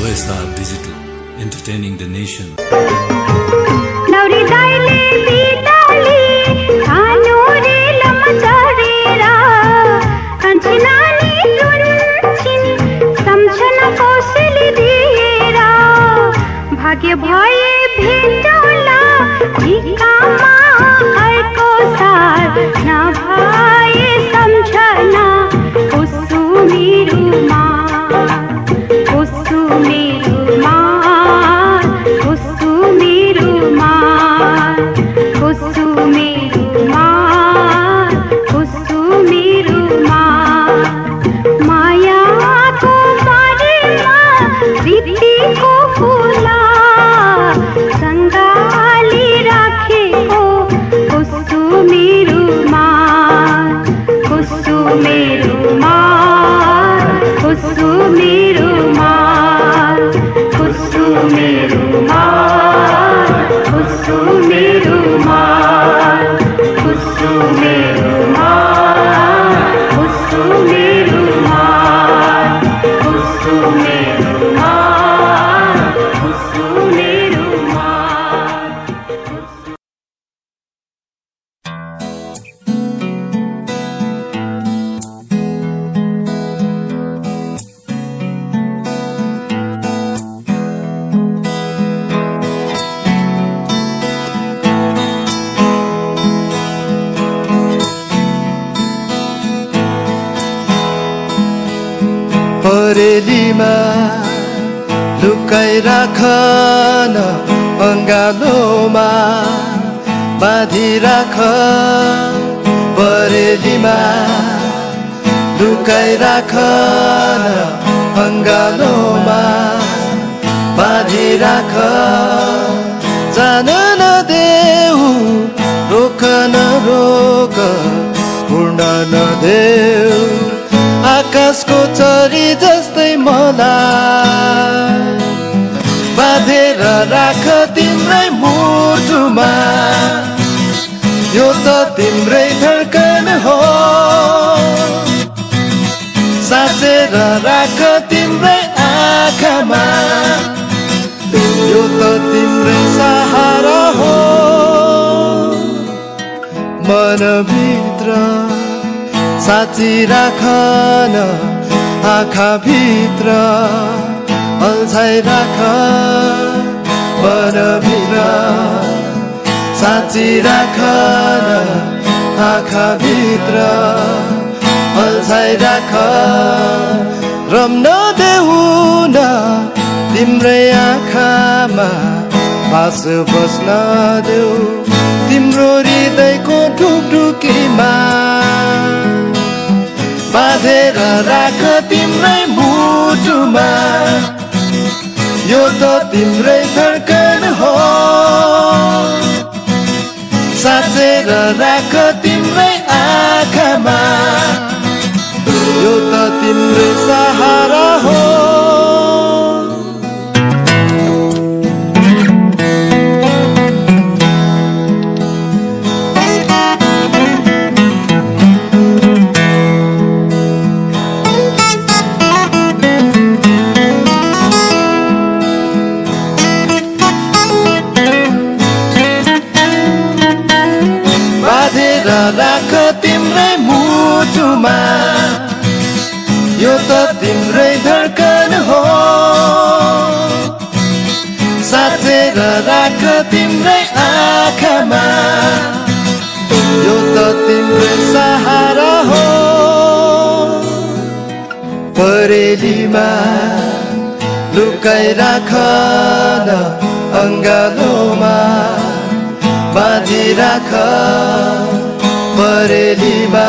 OSR Digital, entertaining the nation. भाग्य भए भेटौला ढिकामा अर्को साथ नभए सम्झना उसु मेरुमा उसु मेरुमा उसु मेरुमा उसु मेरुमा उसु मेरुमा मायाको बारेमा प्रीतिको फुला संगाली राखेको उसु मेरुमा उसु मेरुमा उसु मेरुमा उसु मेरुमा उसु मेरुमा उसु मेरुमा उसु मेरुमा उसु मेरुमा उसु मेरुमा परेलीमा लुकाइ राखन अङ्गालोमा बाँधि राख परेलीमा लुकाइ राखन अङ्गालोमा बाँधि राख जान नदेऊ रोक नरोक उड्न नदेऊ आकाशको चरी जस्तै मलाई बाँधेर राख तिम्रै मुटुमा यो त तिम्रै धड्कन हो साँचेर राख तिम्रै आँखामा यो त तिम्रै सहारा हो मनभित्र साँची राखन आँखाभित्र अल्झाइ राख मनभित्र साँची राखन आँखाभित्र अल्झाइ राख रम्न देऊ न तिम्रै आँखामा बास बस्न देऊ तिम्रो हृदयको ढुकढुकीमा बाँधेर राख तिम्रै मुटुमा यो त तिम्रै धड्कन हो साँचेर राख तिम्रै आँखामा यो त तिम्रै सहारा हो राख तिम्रै मुटुमा यो त तिम्रै धड्कन हो साँचेर राख तिम्रै आँखामा यो त तिम्रै सहारा हो परेलीमा लुकाइ राखन अङ्गालोमा बाँधि राख परेलीमा